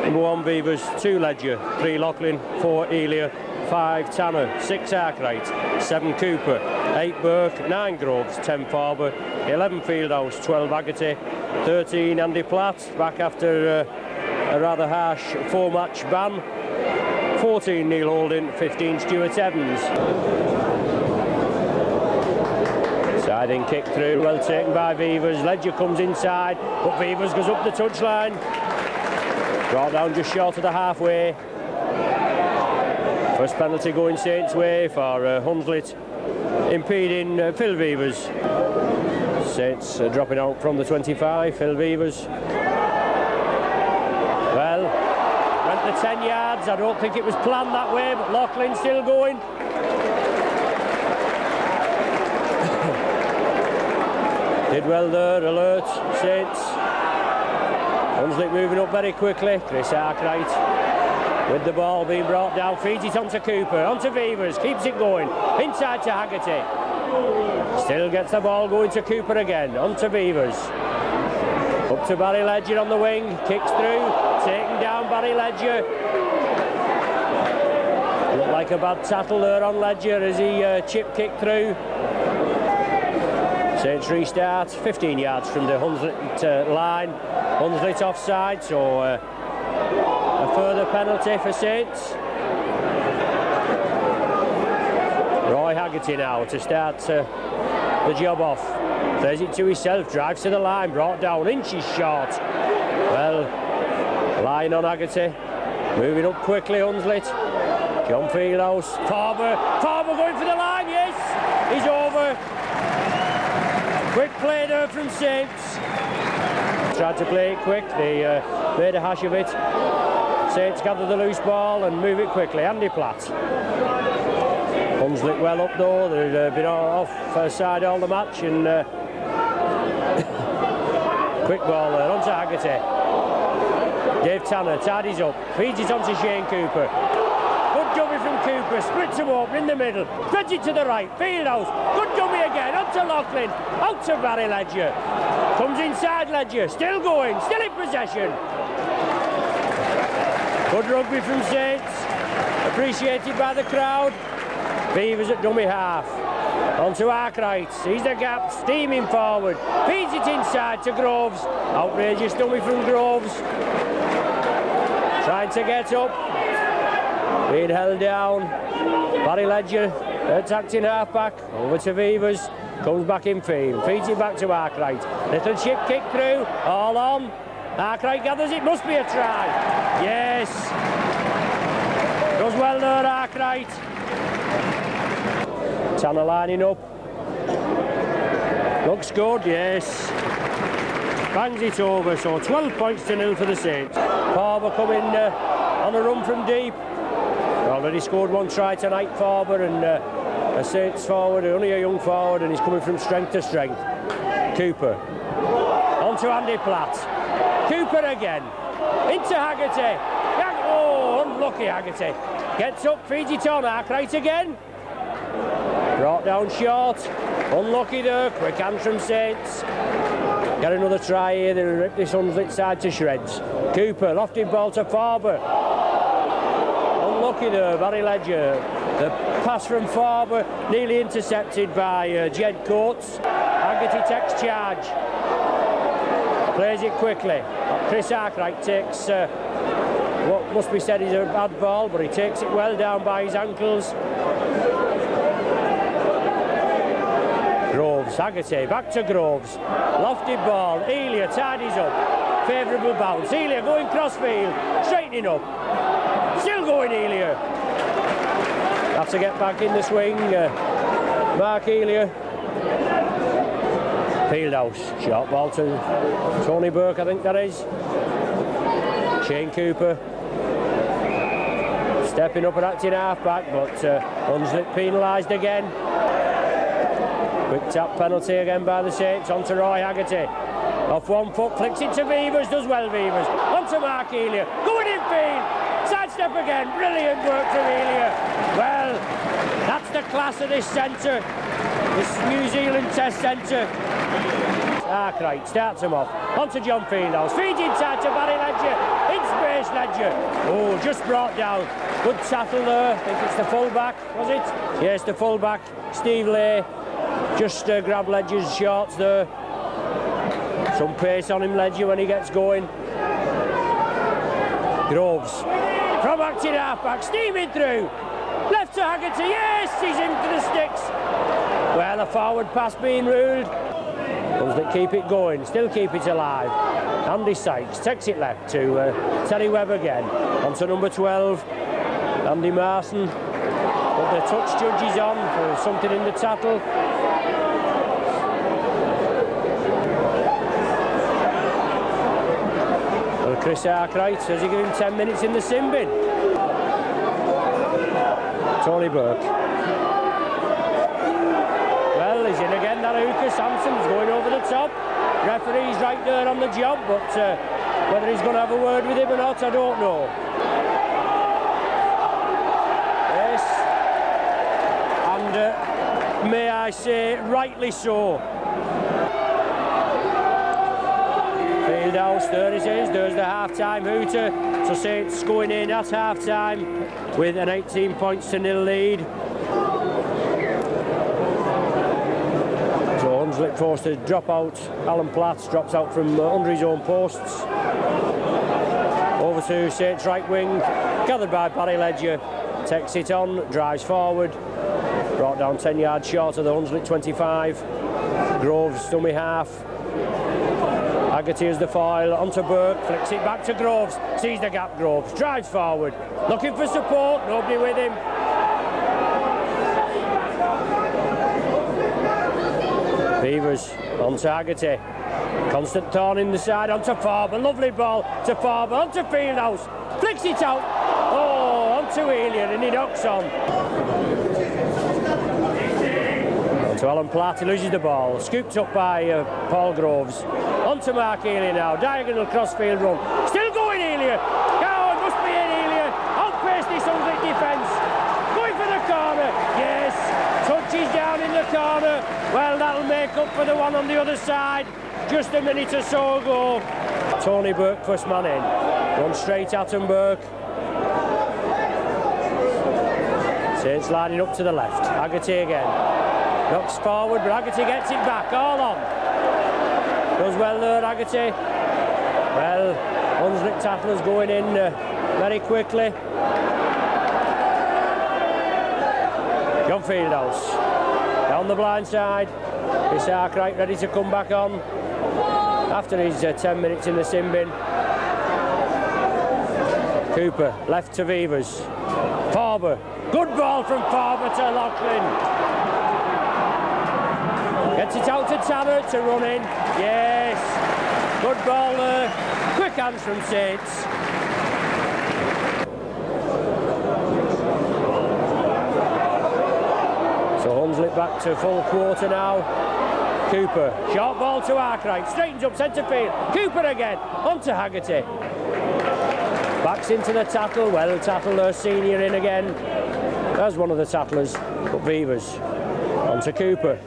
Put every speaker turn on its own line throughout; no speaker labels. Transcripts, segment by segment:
Number 1 Beavers, 2 Ledger, 3 Lachlan, 4 Elia, 5 Tanner, 6 Arkwright, 7 Cooper, 8 Burke, 9 Groves, 10 Farber, 11 Fieldhouse, 12 Haggerty, 13 Andy Platt, back after a rather harsh 4-match ban, 14 Neil Holding, 15 Stuart Evans. Siding kick through, well taken by Beavers. Ledger comes inside, but Beavers goes up the touchline. Brought down just short of the halfway. First penalty going Saints' way for Hunslet, impeding Phil Beavers. Saints dropping out from the 25, Phil Beavers. Well, went the 10 yards. I don't think it was planned that way, but Lachlan still going. Did well there, alert, Saints. Hunslet moving up very quickly. Chris Arkwright with the ball being brought down, feeds it onto Cooper, onto Beavers, keeps it going, inside to Haggerty. Still gets the ball going to Cooper again, onto Beavers. Up to Barry Ledger on the wing, kicks through, taken down Barry Ledger. Looked like a bad tackle there on Ledger as he chip kicked through. Saints restart, 15 yards from the Hunslet line. Hunslet offside, so a further penalty for Saints. Roy Haggerty now to start the job off. Plays it to himself, drives to the line, brought down, inches short. Well, line on Haggerty, moving up quickly, Hunslet. John Fieldhouse, Farber going for the line, yes, he's over. Quick play there from Saints. Tried to play it quick, they made a hash of it. Saints gather the loose ball and move it quickly. Andy Platt. Hunslet well up though, they've been off side all the match and quick ball there onto Haggerty. Dave Tanner tidies up, feeds it onto Shane Cooper. Good dummy from Cooper, splits him open in the middle, spreads it to the right, Fieldhouse, good dummy again, onto Lachlan, out to Barry Ledger. Comes inside Ledger, still going, still in possession. Good rugby from Saints, appreciated by the crowd. Beavers at dummy half. Onto Arkwright, sees the gap, steaming forward, feeds it inside to Groves. Outrageous dummy from Groves. Trying to get up, being held down. Barry Ledger attacked in half-back, over to Beavers, comes back in field, feeds it back to Arkwright. Little chip kick through, all on. Arkwright gathers it, must be a try. Yes. Does well there, Arkwright. Tanner lining up. Looks good, yes. Bangs it over, so 12 points to 0 for the Saints. Farber coming on a run from deep. Already scored 1 try tonight, Farber, and a Saints forward, only a young forward, and he's coming from strength to strength. Cooper. On to Andy Platt. Cooper again. Into Haggerty. Oh, unlucky Haggerty. Gets up, feeds it on. Arkwright again. Brought down short. Unlucky there. Quick hand from Saints. Get another try here. They'll rip this Hunslet side to shreds. Cooper, lofted ball to Farber. Unlucky there, Barry Ledger. The pass from Farber nearly intercepted by Jed Coates. Haggerty takes charge. Plays it quickly. Chris Arkwright takes what must be said is a bad ball, but he takes it well down by his ankles. Groves, Haggerty, back to Groves. Lofted ball, Elia tidies up. Favourable bounce. Elia going crossfield, straightening up. Still going Elia. Have to get back in the swing. Mark Elia. Fieldhouse, short ball to Tony Burke, I think that is. Shane Cooper. Stepping up and acting half-back, but Hunslet penalised again. Quick tap penalty again by the Saints, onto Roy Haggerty. Off 1 foot, flicks it to Beavers, does well Beavers. Onto Mark Elia, going in field. Sidestep again, brilliant work from Elia. Well, that's the class of this centre, this New Zealand Test centre. Arkwright starts him off. Onto John Fieldhouse. Feeds inside to Barry Ledger. In space, Ledger. Oh, just brought down. Good tackle there. I think it's the full-back, was it? Yes, the full-back. Steve Lay just grabbed Ledger's shorts there. Some pace on him, Ledger, when he gets going. Groves. From acting half-back. Steaming through. Left to Haggerty. Yes, he's into the sticks. Well, a forward pass being ruled. Hunslet keep it going, still keep it alive. Andy Sykes takes it left to Terry Webb again. On to number 12, Andy Marson. But the touch judge is on for something in the tackle. Well, Chris Arkwright says he give him 10 minutes in the sin bin. Tony Burke. Well, he's in again, that hooker. Sampson's going over the top. Referee's right there on the job, but whether he's going to have a word with him or not, I don't know. Yes. And may I say, rightly so. Fieldhouse, there it is. There's the half-time hooter. So Saints going in at half-time with an 18 points to 0 lead. Hunslet forced to drop out. Alan Platts drops out from under his own posts. Over to Saints right wing, gathered by Barry Ledger. Takes it on, drives forward. Brought down 10 yards short of the Hunslet 25. Groves, dummy half. Haggerty is the foil, onto Burke, flicks it back to Groves. Sees the gap, Groves, drives forward. Looking for support, nobody with him. Beavers onto Haggerty. Constant thorn in the side onto Farber. Lovely ball to Farber. Onto Fieldhouse. Flicks it out. Oh, onto Elliott and he knocks on. Onto Alan Platt. He loses the ball. Scooped up by Paul Groves. Onto Mark Elliott now. Diagonal crossfield run. Still going Elliott. Oh, it must be in Elliott. Outpace this Hunslet defence. Going for the corner. Yes. Touches down in the corner. Well, that'll make up for the one on the other side. Just a minute or so ago. Tony Burke, first man in. One straight at him, Burke. Saints lining up to the left. Haggerty again. Knocks forward, but Haggerty gets it back. All on. Does well there, Haggerty. Well, Hunslet tacklers going in very quickly. John Fieldhouse. Down the blind side. Chris Arkwright ready to come back on after his 10 minutes in the sin bin. Cooper left to Beavers. Farber. Good ball from Farber to Loughlin. Gets it out to Tanner to run in. Yes. Good ball there. Quick hands from Saints. Hunslet back to full quarter now. Cooper, short ball to Arkwright, straightens up centre field. Cooper again, onto Haggerty. Backs into the tackle, well tackled there, senior in again. There's one of the tacklers, but Beavers. Onto Cooper.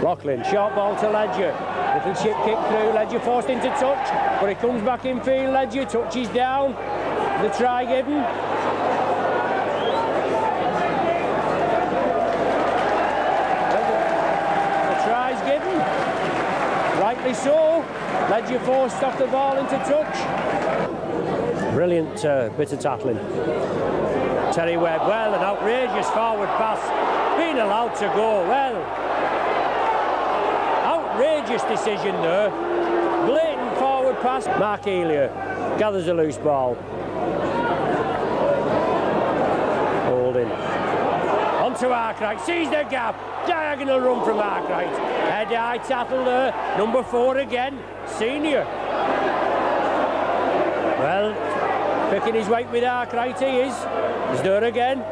Loughlin, short ball to Ledger. Little chip kick through, Ledger forced into touch, but he comes back in field, Ledger touches down. The try given. Rightly so. Ledger forced off the ball into touch. Brilliant bit of tackling. Terry Webb, well, an outrageous forward pass. Being allowed to go, well. Outrageous decision there. Blatant forward pass. Mark Elliott gathers a loose ball. Holding. Onto Arkwright, sees the gap. Diagonal run from Arkwright. Head-high tackle there. Number 4 again. Senior. Well, picking his weight with Arkwright he is. He's there again.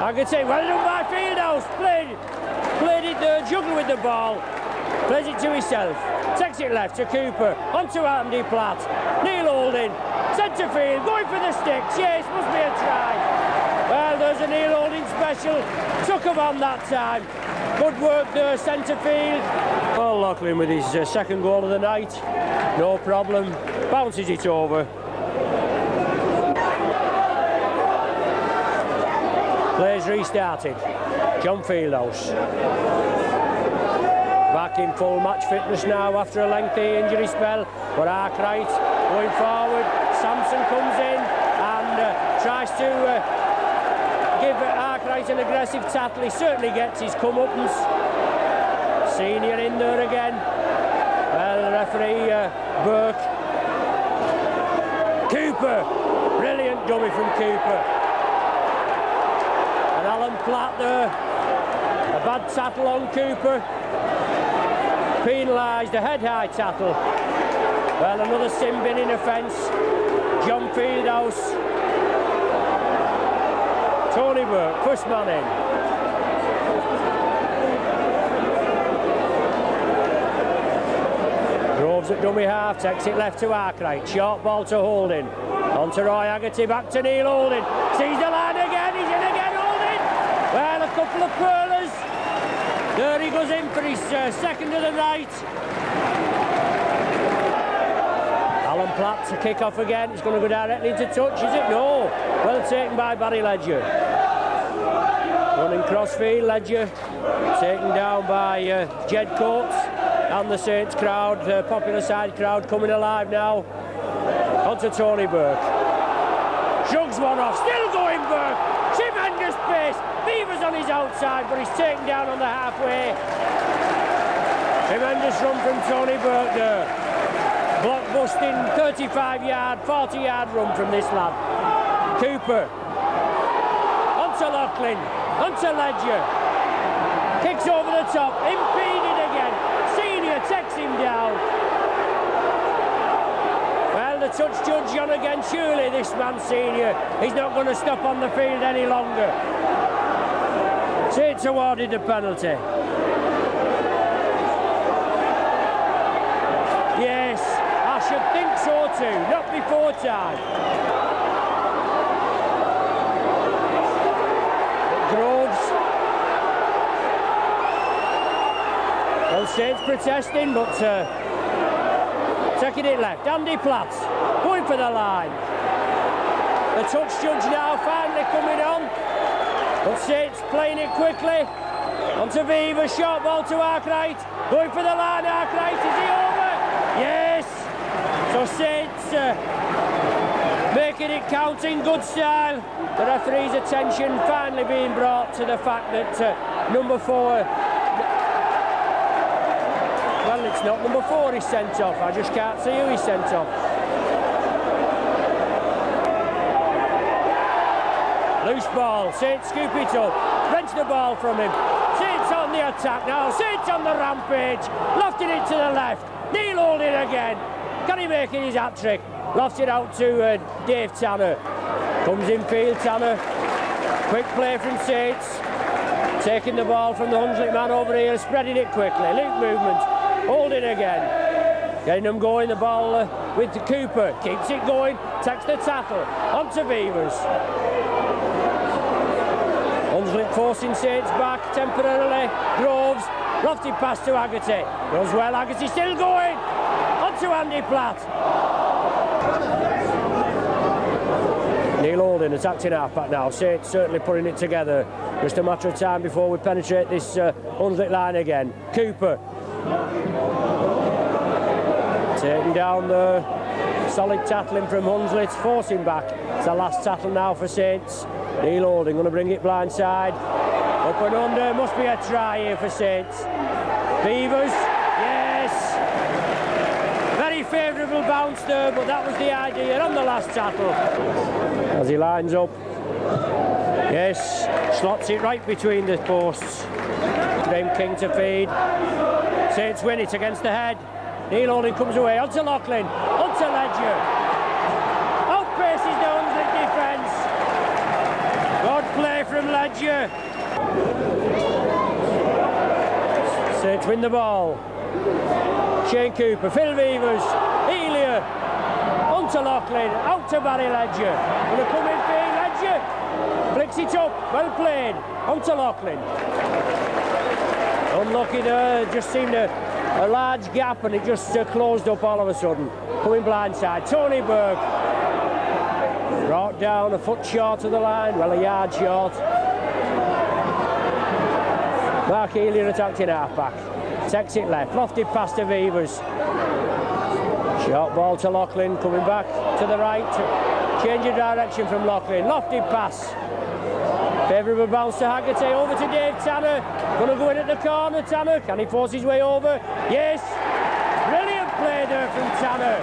Haggerty, well done by Fieldhouse. Played it there, juggled with the ball. Plays it to himself. Takes it left to Cooper. Onto Andy Platt. Neil Holding. Centre field, going for the sticks. Yes, must be a try. Well, there's a Neil Holding special. Took him on that time. Good work there, centre field. Well, Lachlan with his second goal of the night, no problem, bounces it over. Play's restarted. John Fieldhouse back in full match fitness now after a lengthy injury spell. But Arkwright going forward. Sampson comes in and tries to give Arkwright an aggressive tackle. He certainly gets his comeuppance. Senior in there again. Well, the referee Burke. Cooper, brilliant dummy from Cooper. And Alan Platt there. A bad tackle on Cooper. Penalised, a head-high tackle. Well, another sin binning offence. John Fieldhouse. Tony Burke, first man in. Groves at dummy half, takes it left to Arkwright. Short ball to Holding. On to Roy Haggerty, back to Neil Holding. Sees the line again, he's in again, Holding. Well, a couple of curlers. There he goes in for his second of the night. Alan Platt to kick off again. It's going to go directly into touch, is it? No. Well taken by Barry Ledger. Running crossfield, Ledger taken down by Jed Coates and the Saints crowd, the popular side crowd coming alive now. On to Tony Burke. Shugs one off, still going Burke. Tremendous pace. Beavers on his outside, but he's taken down on the halfway. Tremendous run from Tony Burke there. Block-busting 35-yard, 40-yard run from this lad. Cooper. Onto Lachlan. Onto Ledger. Kicks over the top. Impeded again. Senior takes him down. Well, the touch judge on again. Surely this man, Senior, he's not going to stop on the field any longer. Saints awarded the penalty. Yes, I should think so too. Not before time. Groves. Well, Saints protesting, but taking it left. Andy Platt going for the line. The touch judge now finally coming on. But Saints playing it quickly. Onto Beaver, short ball to Arkwright. Going for the line, Arkwright, is he over? Yes! So Saints making it count in good style. The referee's attention finally being brought to the fact that number 4... Well, it's not number 4 he's sent off. I just can't see who he's sent off. Loose ball, Saints scoop it up, wrench the ball from him. Saints on the attack now, Saints on the rampage, lofted it to the left. Neil Holding again. Can he make it his hat-trick? Lofts it out to Dave Tanner. Comes in field, Tanner. Quick play from Saints. Taking the ball from the Hunslet man over here, spreading it quickly. Loop movement, Holding again. Getting them going, the ball with Cooper. Keeps it going, takes the tackle. Onto Beavers. Hunslet forcing Saints back temporarily. Groves, lofted pass to Haggerty. Goes well, Haggerty still going. On to Andy Platt. Neil Holding attacked in half-back now. Saints certainly putting it together. Just a matter of time before we penetrate this Hunslet line again. Cooper. Taking down the solid tackling from Hunslet. Forcing back. It's the last tackle now for Saints. Neil Holding going to bring it blindside. Up and under, must be a try here for Saints. Beavers, yes. Very favourable bounce there, but that was the idea on the last tackle. As he lines up. Yes, slots it right between the posts. Graham King to feed. Saints win it against the head. Neil Holding comes away, onto Lachlan, onto Ledger. Outpaces the Hunslet defence. Good play from Ledger. Saints win the ball. Shane Cooper, Phil Beavers, Elia, onto Lachlan, out to Barry Ledger. Going to come in for Ledger. Flicks it up, well played, onto Lachlan. Unlucky there, just seemed to a large gap and it just closed up all of a sudden. Coming blindside, Tony Burke. Brought down a foot short of the line, well, a yard short. Mark Healy attacked in half-back. Takes it left, lofted pass to Vevers. Short ball to Loughlin, coming back to the right. Change of direction from Loughlin. Lofted pass. Favourable bounce to Haggerty. Over to Dave Tanner. Going to go in at the corner, Tanner. Can he force his way over? Yes. Brilliant play there from Tanner.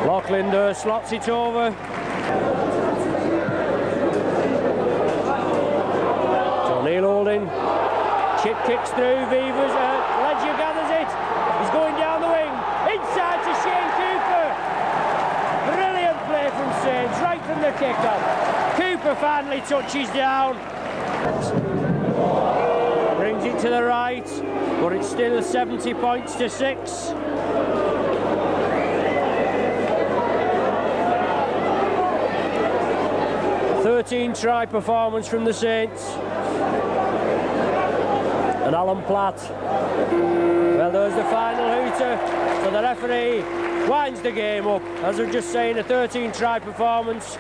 Loughlin there slots it over. O'Neill holding. Chip kicks through. Vevers. Ledger gathers it. He's going down the wing. Inside to Shane Cooper. Brilliant play from Saints, right from the kick-off. Cooper finally touches down. Brings it to the right, but it's still 70 points to 6. A 13-try performance from the Saints. And Alan Platt. Well, there's the final hooter. So the referee winds the game up. As we're just saying, a 13-try performance.